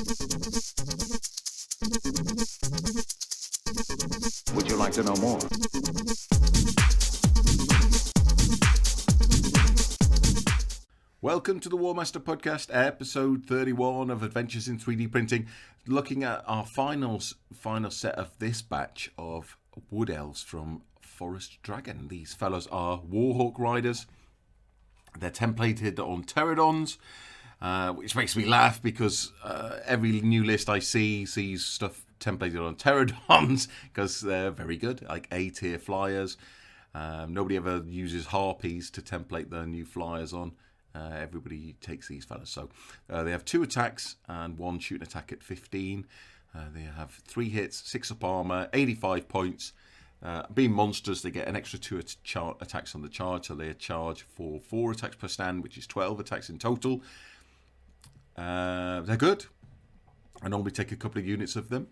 Would you like to know more? Welcome to the Warmaster Podcast, episode 31 of Adventures in 3D Printing, looking at our final set of this batch of Wood Elves from Forest Dragon. These fellows are Warhawk riders. They're templated on pterodons, which makes me laugh because every new list I see sees stuff templated on pterodons because they're very good, like A-tier flyers. Nobody ever uses harpies to template their new flyers on. Everybody takes these fellas. So they have 2 attacks and 1 shooting attack at 15. They have 3 hits, 6 up armor, 85 points. Being monsters, they get an extra 2 attacks on the charge, so they charge for 4 attacks per stand, which is 12 attacks in total. They're good. I normally take a couple of units of them.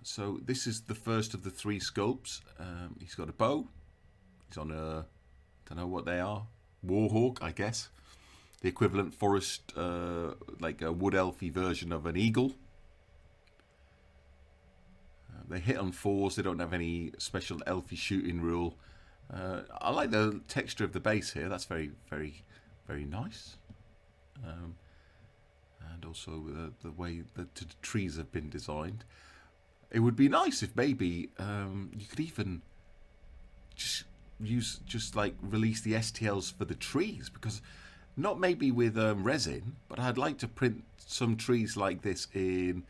So this is the first of the 3 sculpts. He's got a bow. He's on a... don't know what they are. Warhawk, I guess. The equivalent forest, like a wood elfy version of an eagle. They hit on 4s. They don't have any special elfy shooting rule. I like the texture of the base here. That's very, very, very nice. And also the way that the trees have been designed. It would be nice if maybe you could even just like release the STLs for the trees, because not maybe with resin, but I'd like to print some trees like this in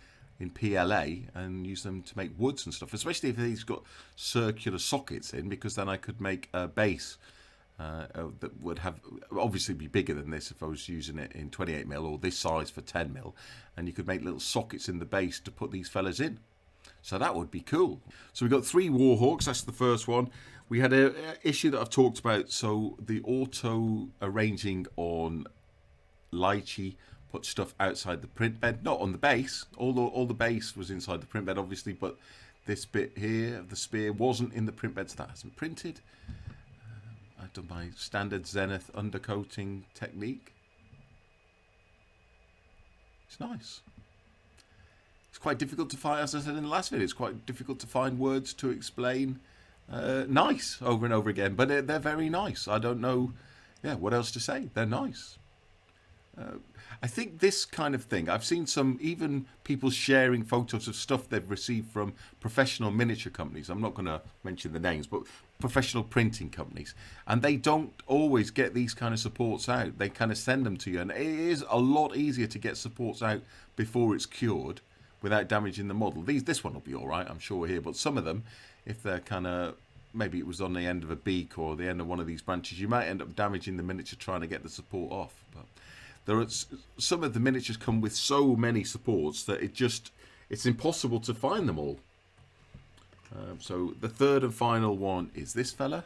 PLA and use them to make woods and stuff, especially if they've got circular sockets in, because then I could make a base that would have obviously be bigger than this if I was using it in 28mm or this size for 10mm, and you could make little sockets in the base to put these fellas in. So that would be cool. So we've got 3 Warhawks. That's the first one. We had an issue that I've talked about. So the auto arranging on Lychee put stuff outside the print bed, not on the base. All the base was inside the print bed, obviously, but this bit here of the spear wasn't in the print bed, so that hasn't printed. I've done my standard Zenith undercoating technique. It's nice. It's quite difficult to find, as I said in the last video, it's quite difficult to find words to explain nice over and over again, but they're very nice. I don't know what else to say. They're nice. I think this kind of thing, I've seen some, even people sharing photos of stuff they've received from professional miniature companies. I'm not going to mention the names, but professional printing companies. And they don't always get these kind of supports out. They kind of send them to you. And it is a lot easier to get supports out before it's cured without damaging the model. This one will be all right, I'm sure, here. But some of them, if they're kind of, maybe it was on the end of a beak or the end of one of these branches, you might end up damaging the miniature trying to get the support off. But there are some of the miniatures come with so many supports that it's impossible to find them all. So the third and final one is this fella.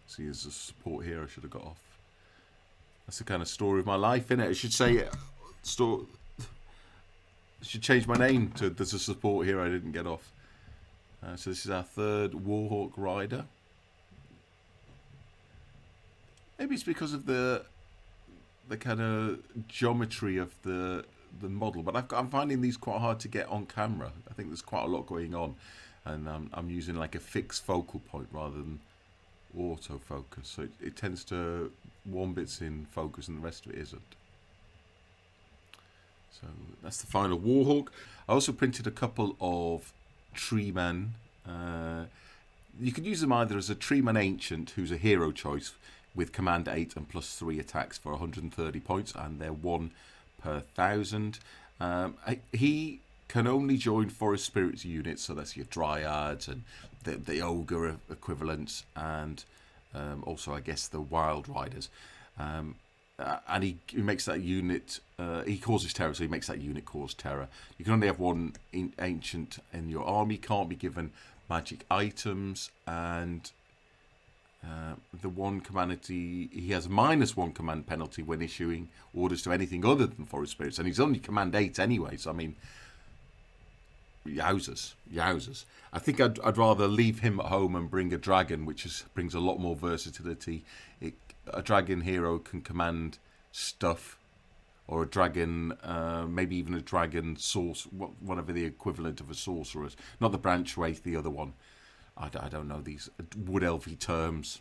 See, there's a support here I should have got off. That's the kind of story of my life, innit? I should say I should change my name to there's a support here I didn't get off. So this is our third Warhawk rider. Maybe it's because of the kind of geometry of the model, but I'm finding these quite hard to get on camera. I think there's quite a lot going on, and I'm using like a fixed focal point rather than autofocus, so it tends to one bit's in focus and the rest of it isn't. So that's the final Warhawk. I also printed a couple of Treemen. You could use them either as a Treemen Ancient, who's a hero choice, with command 8 and +3 attacks for 130 points, and they're 1 per 1,000. He can only join Forest Spirits units, so that's your Dryads and the Ogre equivalents, and also, I guess, the Wild Riders. And he makes that unit, he causes terror, so he makes that unit cause terror. You can only have 1 Ancient in your army, can't be given magic items, and the one command, he has -1 command penalty when issuing orders to anything other than Forest Spirits, and he's only command 8 anyway, so I mean, yowzers. I think I'd rather leave him at home and bring a dragon, which brings a lot more versatility. A dragon hero can command stuff, or a dragon, maybe even a dragon source, whatever the equivalent of a sorcerer is. Not the branch wraith, the other one. I don't know these wood elfy terms.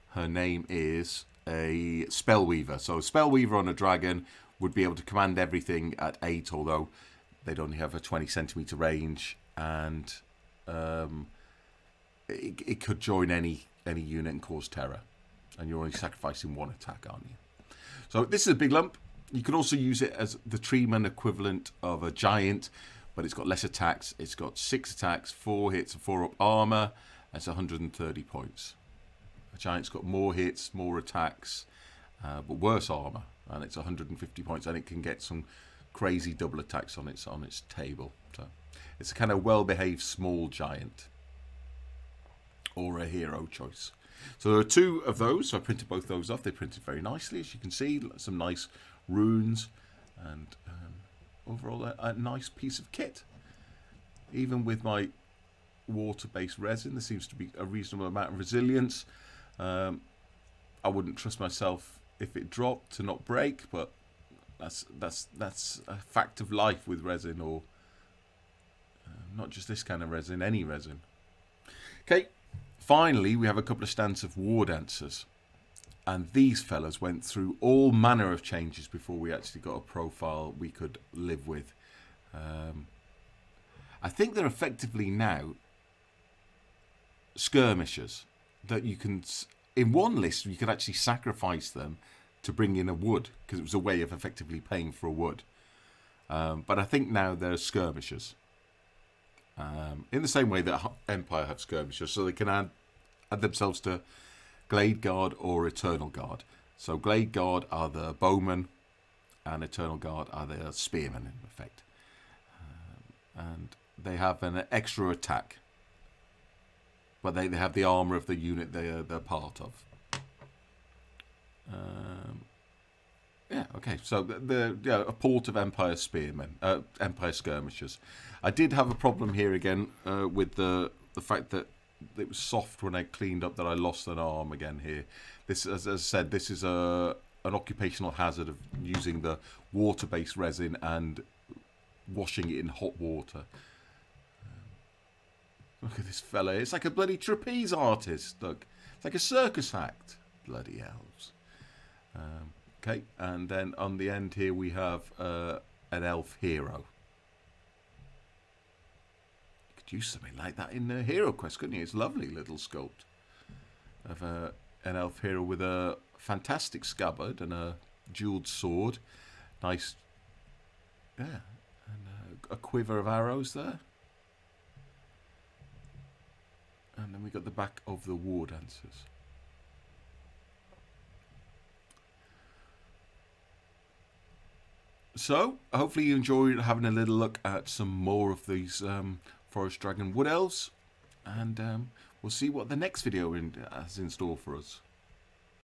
Her name is a spellweaver. So a spellweaver on a dragon would be able to command everything at 8, although they'd only have a 20 centimeter range, and it could join any unit and cause terror. And you're only sacrificing 1 attack, aren't you? So this is a big lump. You can also use it as the Treemen equivalent of a giant, but it's got less attacks. It's got 6 attacks, 4 hits, and 4 up armor. That's 130 points. A giant's got more hits, more attacks, but worse armor, and it's 150 points. And it can get some crazy double attacks on its table. So it's a kind of well-behaved small giant, or a hero choice. So there are 2 of those. So I printed both those off. They printed very nicely, as you can see. Some nice runes, and overall a nice piece of kit. Even with my water-based resin, there seems to be a reasonable amount of resilience. I wouldn't trust myself if it dropped to not break, but that's a fact of life with resin, or not just this kind of resin, any resin. Okay, finally we have a couple of stands of Wardancers. And these fellas went through all manner of changes before we actually got a profile we could live with. I think they're effectively now skirmishers that you can, in one list, you could actually sacrifice them to bring in a wood, because it was a way of effectively paying for a wood. But I think now they're skirmishers. In the same way that Empire have skirmishers, so they can add themselves to Glade Guard or Eternal Guard. So Glade Guard are the bowmen, and Eternal Guard are the spearmen, in effect. And they have an extra attack, but they have the armor of the unit they're part of. Yeah, okay. So they're a port of Empire spearmen, Empire skirmishers. I did have a problem here again with the fact that it was soft when I cleaned up, that I lost an arm again here. This, as I said, this is an occupational hazard of using the water-based resin and washing it in hot water. Look at this fella. It's like a bloody trapeze artist. Look, it's like a circus act. Bloody elves. Okay, and then on the end here we have an elf hero. Use something like that in Hero Quest, couldn't you? It's a lovely little sculpt of an elf hero with a fantastic scabbard and a jeweled sword. Nice, yeah, and a quiver of arrows there. And then we got the back of the Wardancers. So, hopefully you enjoyed having a little look at some more of these Forest Dragon Wood Elves, and we'll see what the next video has in store for us.